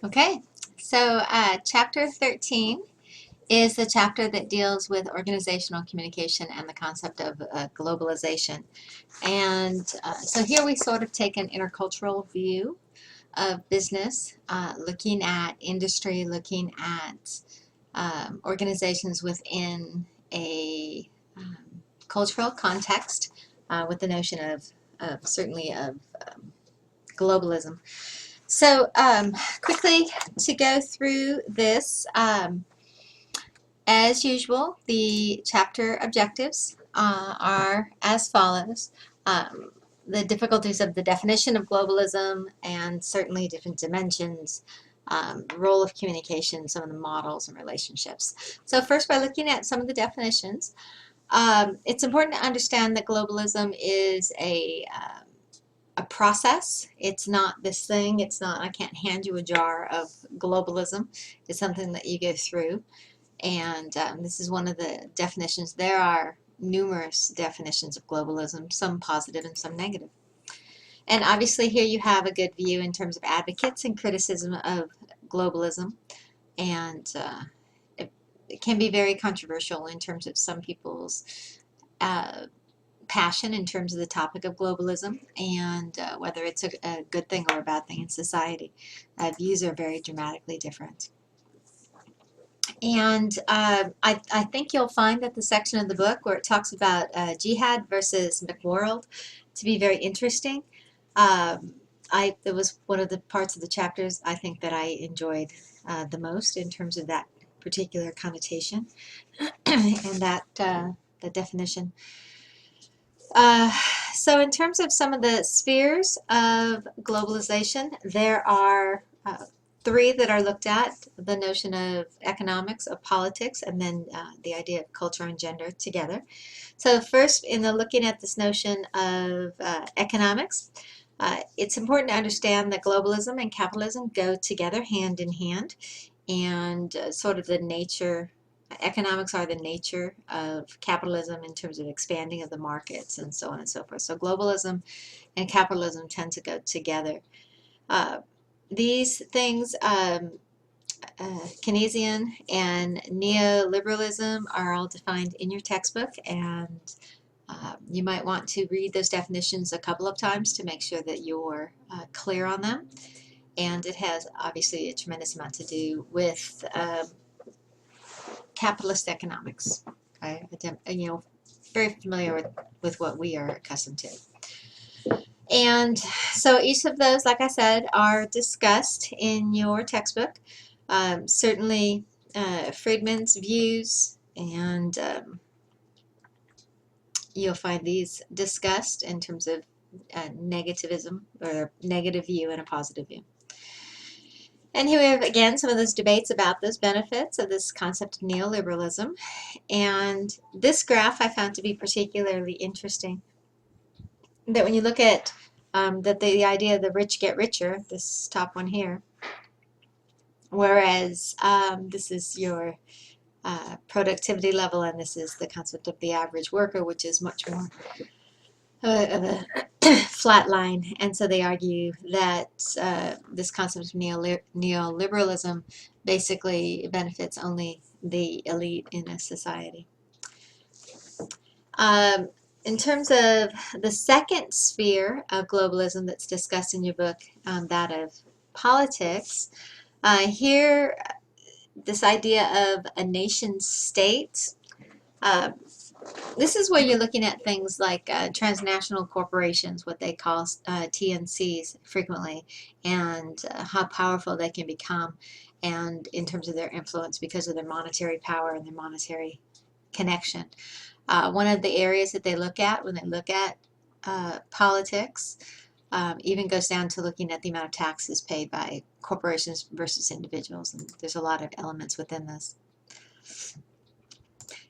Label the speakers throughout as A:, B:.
A: Okay, so chapter 13 is the chapter that deals with organizational communication and the concept of globalization. And so here we sort of take an intercultural view of business, looking at industry, looking at organizations within a cultural context with the notion of certainly of globalism. So quickly to go through this, as usual, the chapter objectives are as follows. The difficulties of the definition of globalism and certainly different dimensions, role of communication, some of the models and relationships. So first, by looking at some of the definitions, it's important to understand that globalism is a process. It's not this thing. It's not, I can't hand you a jar of globalism. It's something that you go through. And this is one of the definitions. There are numerous definitions of globalism, some positive and some negative. And obviously here you have a good view in terms of advocates and criticism of globalism. And it can be very controversial in terms of some people's passion in terms of the topic of globalism and whether it's a good thing or a bad thing in society. Views are very dramatically different. And I think you'll find that the section of the book where it talks about jihad versus McWorld to be very interesting. It was one of the parts of the chapters I think that I enjoyed the most in terms of that particular connotation and that the definition. So in terms of some of the spheres of globalization, there are three that are looked at: the notion of economics, of politics, and then the idea of culture and gender together. So first, in the looking at this notion of economics, it's important to understand that globalism and capitalism go together hand in hand, and sort of the nature, economics are the nature of capitalism in terms of expanding of the markets and so on and so forth. So globalism and capitalism tend to go together. These things, Keynesian and neoliberalism, are all defined in your textbook, and you might want to read those definitions a couple of times to make sure that you're clear on them. And it has obviously a tremendous amount to do with capitalist economics. Okay? You know, very familiar with what we are accustomed to. And so each of those, like I said, are discussed in your textbook. Certainly Friedman's views, and you'll find these discussed in terms of negativism, or negative view and a positive view. And here we have, again, some of those debates about those benefits of this concept of neoliberalism. And this graph I found to be particularly interesting. That when you look at that the idea of the rich get richer, this top one here, whereas this is your productivity level, and this is the concept of the average worker, which is much more of a flat line. And so they argue that this concept of neoliberalism basically benefits only the elite in a society. In terms of the second sphere of globalism that's discussed in your book, that of politics, here this idea of a nation state, this is where you're looking at things like transnational corporations, what they call TNCs frequently, and how powerful they can become, and in terms of their influence because of their monetary power and their monetary connection. One of the areas that they look at when they look at politics even goes down to looking at the amount of taxes paid by corporations versus individuals, and there's a lot of elements within this.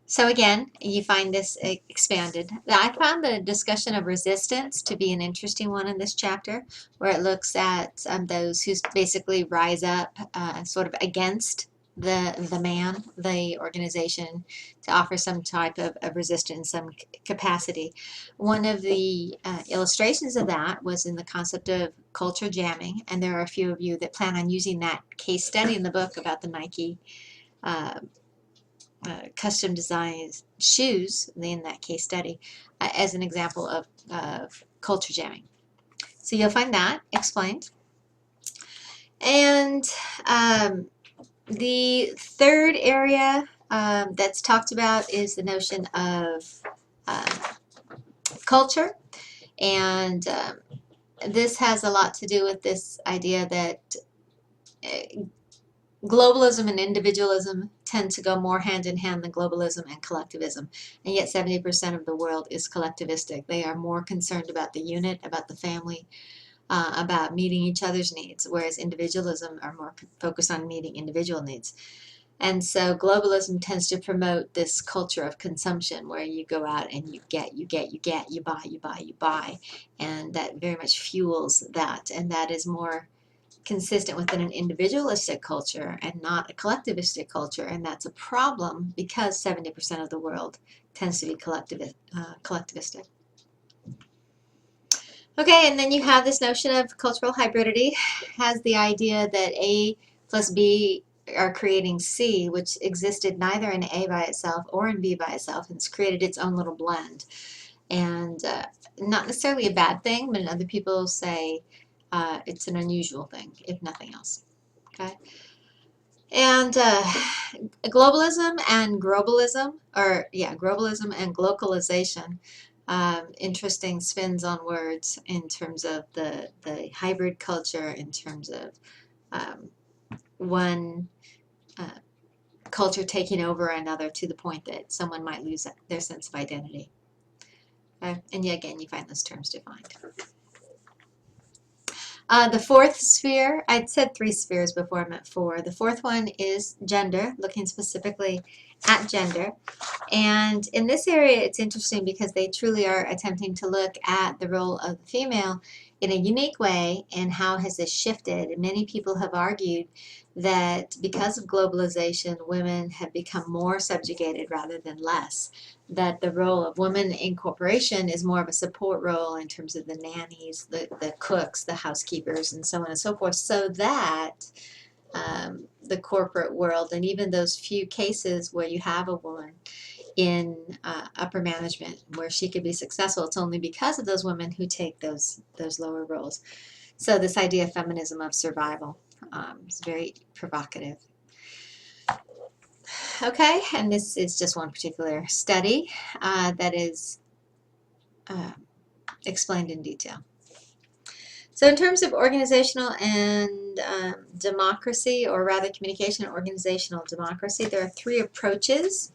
A: So again, you find this expanded. I found the discussion of resistance to be an interesting one in this chapter, where it looks at those who basically rise up sort of against the man, the organization, to offer some type of resistance, some capacity. One of the illustrations of that was in the concept of culture jamming, and there are a few of you that plan on using that case study in the book about the Nike uh, custom designed shoes in that case study as an example of culture jamming. So you'll find that explained. And the third area that's talked about is the notion of um, culture. And this has a lot to do with this idea that globalism and individualism tend to go more hand in hand than globalism and collectivism. And yet 70% of the world is collectivistic. They are more concerned about the unit, about the family, about meeting each other's needs, whereas individualism are more focused on meeting individual needs. And so globalism tends to promote this culture of consumption where you go out and you get, you buy, you buy, you buy. And that very much fuels that. And that is more consistent within an individualistic culture and not a collectivistic culture. And that's a problem because 70% of the world tends to be collectivistic. Okay, and then you have this notion of cultural hybridity, has the idea that A plus B are creating C, which existed neither in A by itself or in B by itself, and it's created its own little blend. And not necessarily a bad thing, but other people say it's an unusual thing, if nothing else. Okay. And globalism and globalism, or yeah, globalism and glocalization. Interesting spins on words in terms of the hybrid culture, in terms of one culture taking over another to the point that someone might lose their sense of identity. And yet again, you find those terms defined. The fourth sphere, I'd said 3 spheres before, I meant 4. The fourth one is gender, looking specifically at gender. And in this area, it's interesting because they truly are attempting to look at the role of the female in a unique way and how has this shifted. And many people have argued that because of globalization, women have become more subjugated rather than less. That the role of women in corporation is more of a support role in terms of the nannies, the cooks, the housekeepers, and so on and so forth, so that the corporate world, and even those few cases where you have a woman in upper management where she could be successful, it's only because of those women who take those lower roles. So this idea of feminism of survival is very provocative. Okay, and this is just one particular study that is explained in detail. So in terms of organizational and democracy, or rather communication and organizational democracy, there are 3 approaches,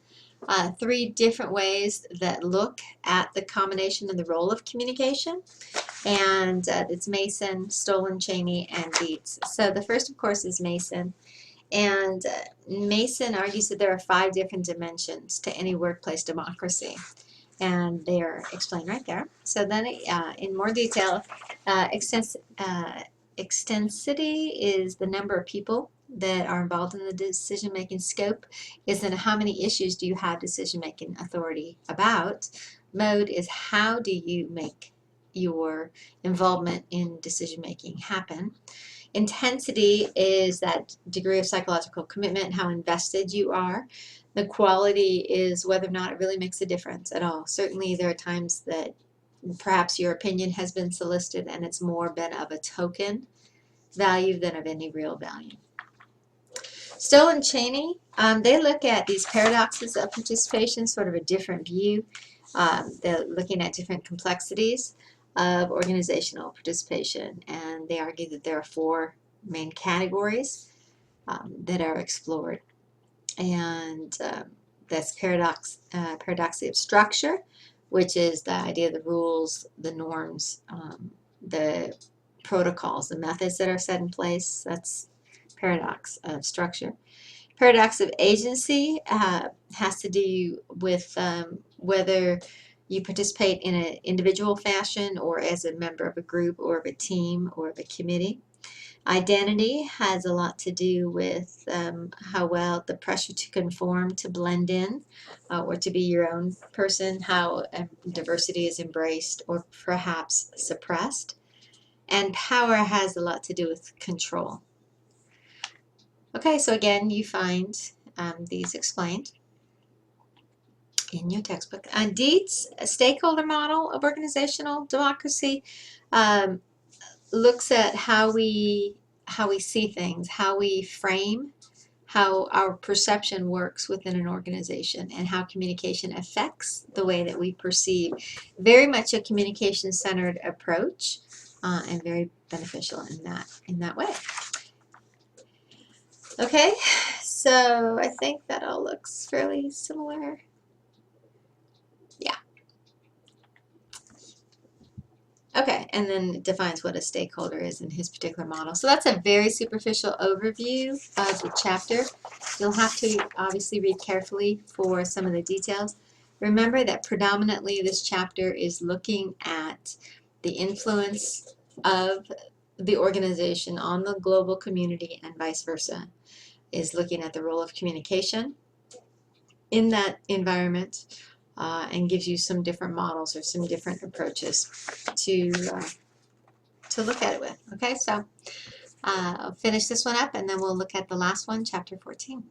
A: 3 different ways that look at the combination and the role of communication. And it's Mason, Stolen, Cheney, and Dietz. So the first, of course, is Mason. And Mason argues that there are 5 different dimensions to any workplace democracy. And they are explained right there. So then in more detail, extensity is the number of people that are involved in the decision-making scope. Is then how many issues do you have decision-making authority about? Mode is how do you make your involvement in decision-making happen. Intensity is that degree of psychological commitment, how invested you are. The quality is whether or not it really makes a difference at all. Certainly there are times that perhaps your opinion has been solicited and it's more been of a token value than of any real value. Stoll and Cheney, they look at these paradoxes of participation, sort of a different view. They're looking at different complexities of organizational participation, and they argue that there are 4 main categories that are explored. And that's paradoxy of structure, which is the idea of the rules, the norms, the protocols, the methods that are set in place. That's paradox of structure. Paradox of agency has to do with whether you participate in an individual fashion or as a member of a group or of a team or of a committee. Identity has a lot to do with how well the pressure to conform, to blend in, or to be your own person, how diversity is embraced or perhaps suppressed. And power has a lot to do with control. Okay, so again, you find these explained in your textbook. Dietz, a stakeholder model of organizational democracy, looks at how we see things, how we frame, how our perception works within an organization, and how communication affects the way that we perceive. Very much a communication-centered approach, and very beneficial in that way. Okay, so I think that all looks fairly similar. Yeah. Okay, and then it defines what a stakeholder is in his particular model. So that's a very superficial overview of the chapter. You'll have to obviously read carefully for some of the details. Remember that predominantly this chapter is looking at the influence of the organization on the global community and vice versa. Is looking at the role of communication in that environment, and gives you some different models or some different approaches to look at it with. Okay, so I'll finish this one up and then we'll look at the last one, chapter 14.